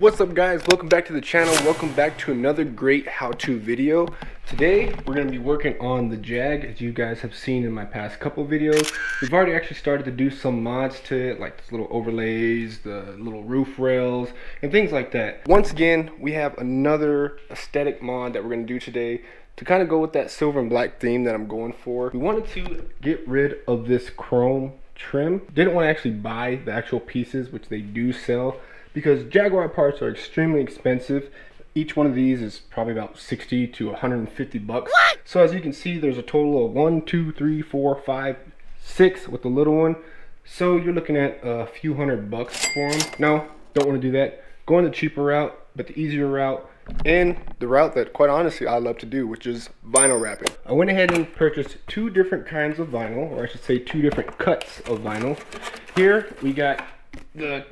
What's up guys, welcome back to the channel. Welcome back to another great how-to video. Today we're going to be working on the Jag. As you guys have seen in my past couple videos, we've already actually started to do some mods to it, like this little overlays, the little roof rails and things like that. Once again, we have another aesthetic mod that we're going to do today to kind of go with that silver and black theme that I'm going for. We wanted to get rid of this chrome trim. Didn't want to actually buy the actual pieces, which they do sell, because Jaguar parts are extremely expensive. Each one of these is probably about 60 to 150 bucks. What? So as you can see, there's a total of 1, 2, 3, 4, 5, 6 with the little one. So you're looking at a few $100 for them. No, don't want to do that. Going the cheaper route, but the easier route, and the route that quite honestly I love to do, which is vinyl wrapping. I went ahead and purchased two different kinds of vinyl, or I should say two different cuts of vinyl. Here we got the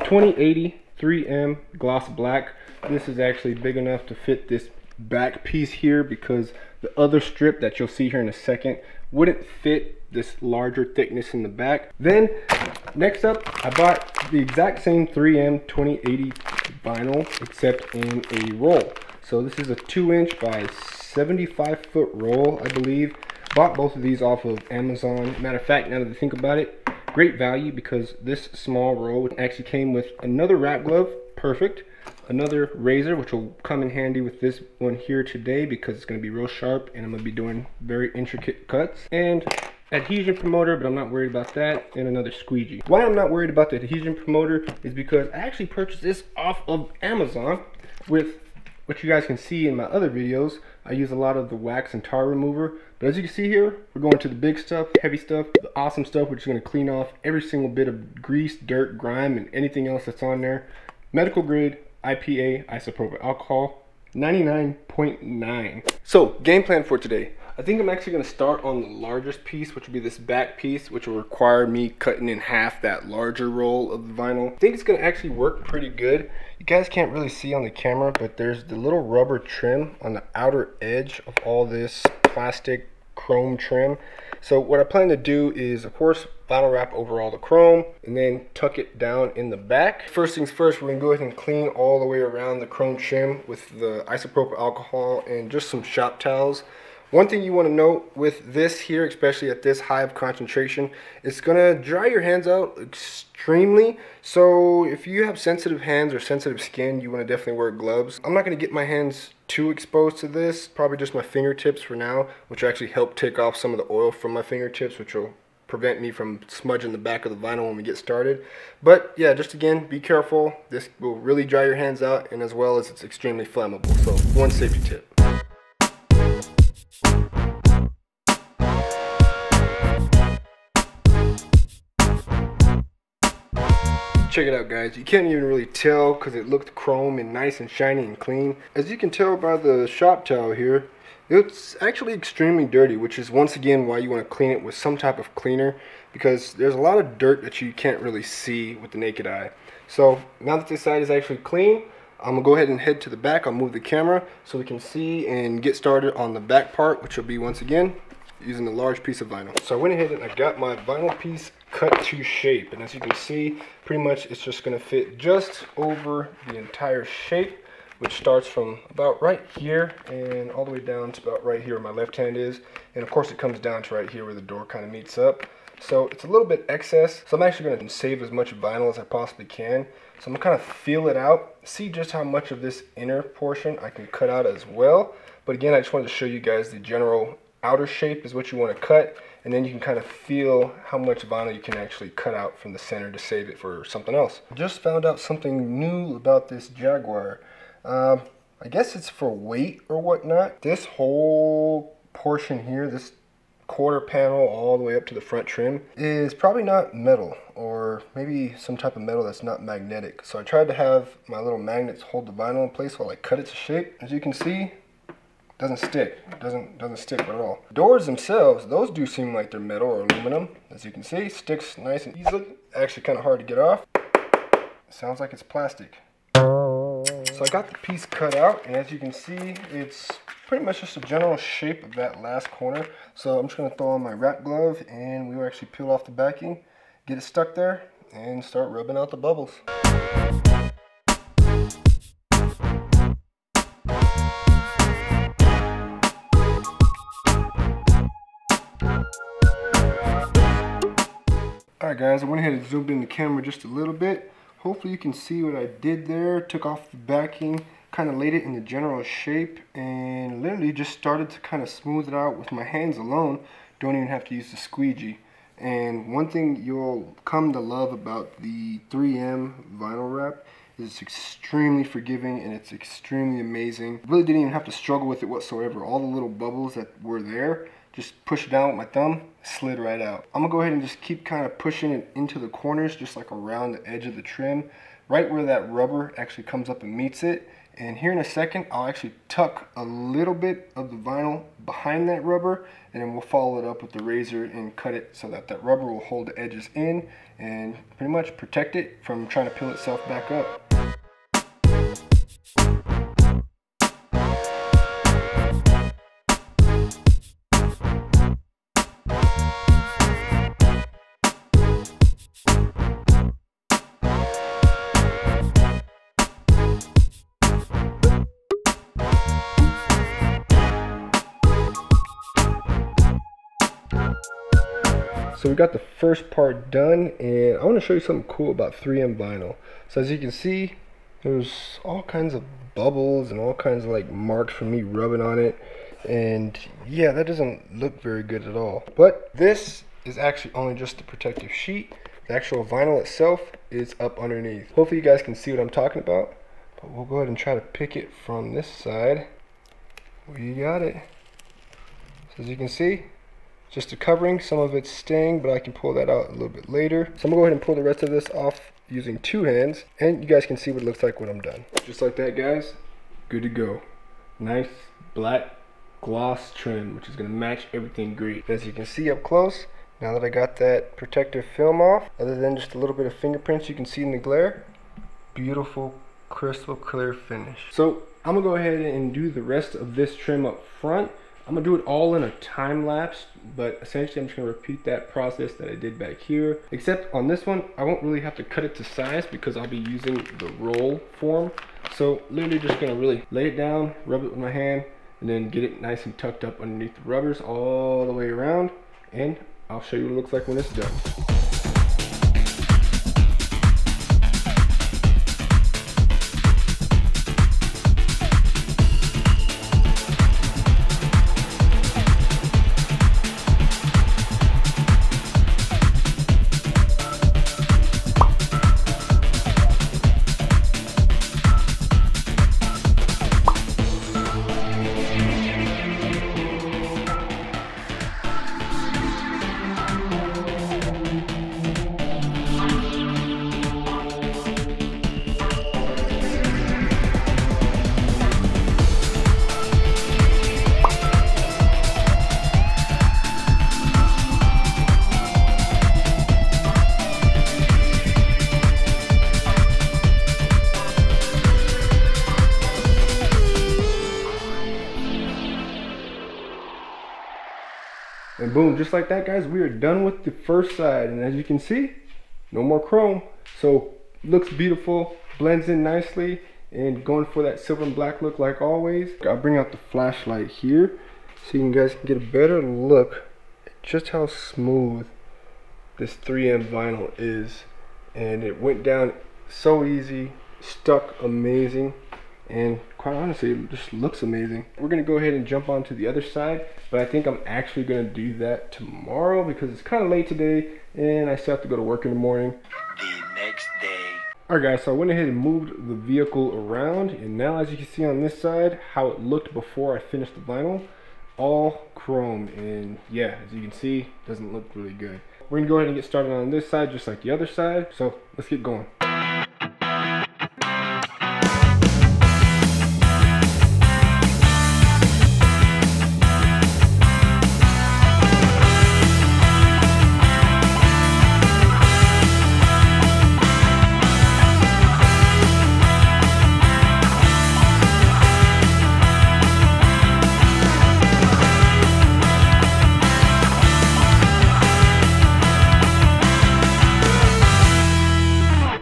2080 3M gloss black. This is actually big enough to fit this back piece here, because the other strip that you'll see here in a second wouldn't fit this larger thickness in the back. Then next up, I bought the exact same 3M 2080 vinyl, except in a roll. So this is a 2-inch by 75-foot roll, I believe. Bought both of these off of Amazon. Matter of fact, now that I think about it, great value, because this small roll actually came with another wrap glove, perfect, another razor, which will come in handy with this one here today because it's going to be real sharp and I'm going to be doing very intricate cuts, and adhesion promoter, but I'm not worried about that, and another squeegee. Why I'm not worried about the adhesion promoter is because I actually purchased this off of Amazon with what you guys can see in my other videos. I use a lot of the wax and tar remover, but as you can see here, we're going to the big stuff, heavy stuff, the awesome stuff, which is going to clean off every single bit of grease, dirt, grime, and anything else that's on there. Medical grade IPA isopropyl alcohol, 99.9. So game plan for today. I think I'm actually going to start on the largest piece, which will be this back piece, which will require me cutting in half that larger roll of the vinyl. I think it's going to actually work pretty good. You guys can't really see on the camera, but there's the little rubber trim on the outer edge of all this plastic chrome trim. So what I plan to do is, of course, vinyl wrap over all the chrome and then tuck it down in the back. First things first, we're going to go ahead and clean all the way around the chrome trim with the isopropyl alcohol and just some shop towels. One thing you want to note with this here, especially at this high of concentration, it's going to dry your hands out extremely. So if you have sensitive hands or sensitive skin, you want to definitely wear gloves. I'm not going to get my hands too exposed to this, probably just my fingertips for now, which will actually help take off some of the oil from my fingertips, which will prevent me from smudging the back of the vinyl when we get started. But yeah, just again, be careful. This will really dry your hands out, and as well as it's extremely flammable. So one safety tip. Check it out guys, you can't even really tell because it looked chrome and nice and shiny and clean. As you can tell by the shop towel here, it's actually extremely dirty, which is once again why you want to clean it with some type of cleaner, because there's a lot of dirt that you can't really see with the naked eye. So now that this side is actually clean, I'm going to go ahead and head to the back. I'll move the camera so we can see and get started on the back part, which will be once again using a large piece of vinyl. So I went ahead and I got my vinyl piece cut to shape, and as you can see, pretty much it's just going to fit just over the entire shape, which starts from about right here and all the way down to about right here where my left hand is, and of course it comes down to right here where the door kind of meets up. So it's a little bit excess, so I'm actually going to save as much vinyl as I possibly can. So I'm going to kind of feel it out, see just how much of this inner portion I can cut out as well. But again, I just wanted to show you guys the general outer shape is what you want to cut, and then you can kind of feel how much vinyl you can actually cut out from the center to save it for something else. I just found out something new about this Jaguar. I guess it's for weight or whatnot. This whole portion here, this quarter panel all the way up to the front trim, is probably not metal, or maybe some type of metal that's not magnetic. So I tried to have my little magnets hold the vinyl in place while I cut it to shape. As you can see, doesn't stick. It doesn't stick at all. Doors themselves, those do seem like they're metal or aluminum. As you can see, sticks nice and easily. Actually kind of hard to get off. Sounds like it's plastic. So I got the piece cut out, and as you can see, it's pretty much just a general shape of that last corner. So I'm just going to throw on my wrap glove, and we will actually peel off the backing, get it stuck there, and start rubbing out the bubbles. Alright guys, I went ahead and zoomed in the camera just a little bit. Hopefully you can see what I did there. Took off the backing, kind of laid it in the general shape, and literally just started to kind of smooth it out with my hands alone. Don't even have to use the squeegee. And one thing you'll come to love about the 3M vinyl wrap is it's extremely forgiving and it's extremely amazing. Really didn't even have to struggle with it whatsoever. All the little bubbles that were there, just push it down with my thumb, slid right out. I'm gonna go ahead and just keep kind of pushing it into the corners, just like around the edge of the trim, right where that rubber actually comes up and meets it. And here in a second, I'll actually tuck a little bit of the vinyl behind that rubber, and then we'll follow it up with the razor and cut it so that that rubber will hold the edges in and pretty much protect it from trying to peel itself back up. So we got the first part done, and I want to show you something cool about 3M vinyl. So as you can see, there's all kinds of bubbles and all kinds of like marks from me rubbing on it, and yeah, that doesn't look very good at all. But this is actually only just the protective sheet. The actual vinyl itself is up underneath. Hopefully you guys can see what I'm talking about, but we'll go ahead and try to pick it from this side. We got it. So as you can see, just a covering, some of it's staying, but I can pull that out a little bit later. So I'm gonna go ahead and pull the rest of this off using two hands, and you guys can see what it looks like when I'm done. Just like that, guys, good to go. Nice black gloss trim, which is gonna match everything great. As you can see up close, now that I got that protective film off, other than just a little bit of fingerprints you can see in the glare, beautiful crystal clear finish. So I'm gonna go ahead and do the rest of this trim up front. I'm gonna do it all in a time lapse, but essentially I'm just gonna repeat that process that I did back here. Except on this one, I won't really have to cut it to size because I'll be using the roll form. So literally just gonna really lay it down, rub it with my hand, and then get it nice and tucked up underneath the rubbers all the way around. And I'll show you what it looks like when it's done. And boom, just like that, guys, we are done with the first side. And as you can see, no more chrome. So looks beautiful, blends in nicely, and going for that silver and black look like always. I'll bring out the flashlight here so you guys can get a better look at just how smooth this 3M vinyl is. And it went down so easy, stuck amazing, and quite honestly, it just looks amazing. We're gonna go ahead and jump onto the other side, but I think I'm actually gonna do that tomorrow because it's kind of late today and I still have to go to work in the morning. The next day. Alright guys, so I went ahead and moved the vehicle around, and now as you can see on this side, how it looked before I finished the vinyl, all chrome, and yeah, as you can see, it doesn't look really good. We're gonna go ahead and get started on this side just like the other side, so let's get going.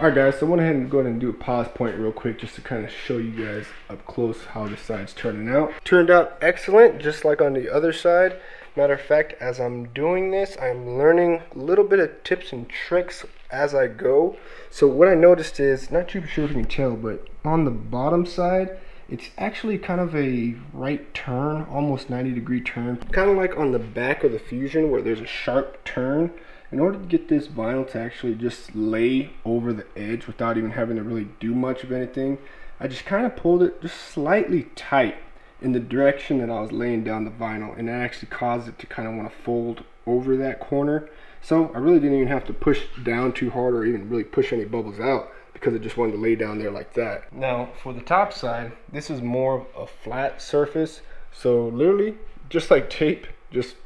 Alright guys, so I went ahead and go ahead and do a pause point real quick just to kind of show you guys up close how this side's turning out. Turned out excellent, just like on the other side. Matter of fact, as I'm doing this, I'm learning a little bit of tips and tricks as I go. So what I noticed is, not too sure if you can tell, but on the bottom side, it's actually kind of a right turn, almost 90-degree turn. Kind of like on the back of the Fusion where there's a sharp turn. In order to get this vinyl to actually just lay over the edge without even having to really do much of anything, I just kind of pulled it just slightly tight in the direction that I was laying down the vinyl, and that actually caused it to kind of want to fold over that corner. So I really didn't even have to push down too hard or even really push any bubbles out, because it just wanted to lay down there like that. Now for the top side, this is more of a flat surface, so literally just like tape, just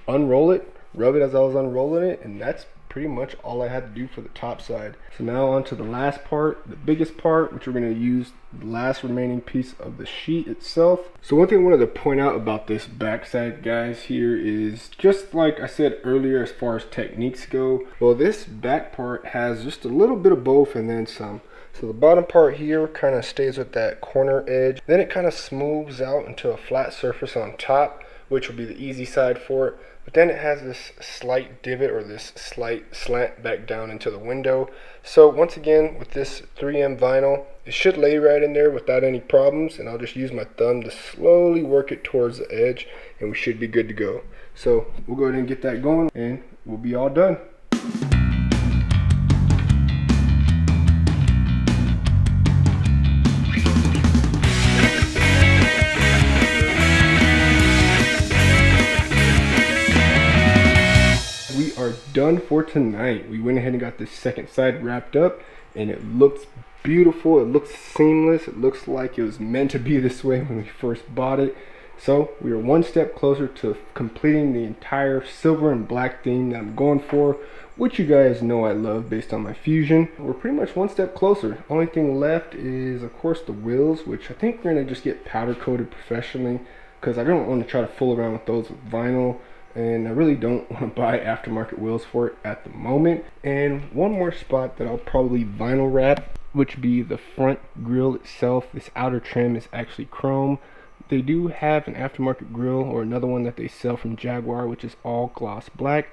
unroll it, rub it as I was unrolling it, and that's pretty much all I had to do for the top side. So now on to the last part, the biggest part, which we're going to use the last remaining piece of the sheet itself. So one thing I wanted to point out about this backside, guys, here is, just like I said earlier as far as techniques go, well, this back part has just a little bit of both and then some. So the bottom part here kind of stays with that corner edge, then it kind of smooths out into a flat surface on top, which will be the easy side for it. But then it has this slight divot or this slight slant back down into the window. So once again, with this 3M vinyl, it should lay right in there without any problems, and I'll just use my thumb to slowly work it towards the edge, and we should be good to go. So we'll go ahead and get that going, and we'll be all done. Done for tonight. We went ahead and got this second side wrapped up, and it looks beautiful. It looks seamless. It looks like it was meant to be this way when we first bought it. So we are one step closer to completing the entire silver and black theme that I'm going for, which you guys know I love based on my Fusion. We're pretty much one step closer. Only thing left is, of course, the wheels, which I think we're gonna just get powder coated professionally, because I don't want to try to fool around with those with vinyl, and I really don't want to buy aftermarket wheels for it at the moment. And one more spot that I'll probably vinyl wrap, which be the front grille itself. This outer trim is actually chrome. They do have an aftermarket grille or another one that they sell from Jaguar, which is all gloss black,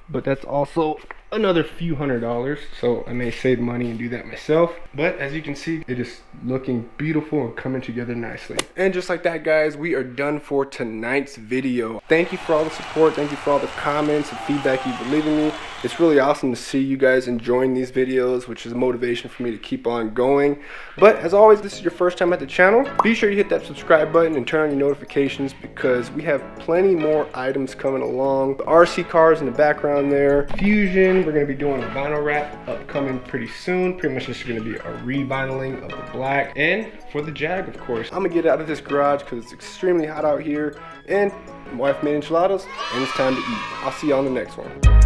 but that's also another few $100s, so I may save money and do that myself. But as you can see, it is looking beautiful and coming together nicely. And just like that, guys, we are done for tonight's video. Thank you for all the support. Thank you for all the comments and feedback you've been leaving me. It's really awesome to see you guys enjoying these videos, which is a motivation for me to keep on going. But as always, this is your first time at the channel, be sure you hit that subscribe button and turn on your notifications, because we have plenty more items coming along. The RC cars in the background there, Fusion. We're going to be doing a vinyl wrap upcoming pretty soon. Pretty much just going to be a revinyling of the black. And for the Jag, of course, I'm going to get out of this garage because it's extremely hot out here. And my wife made enchiladas, and it's time to eat. I'll see you on the next one.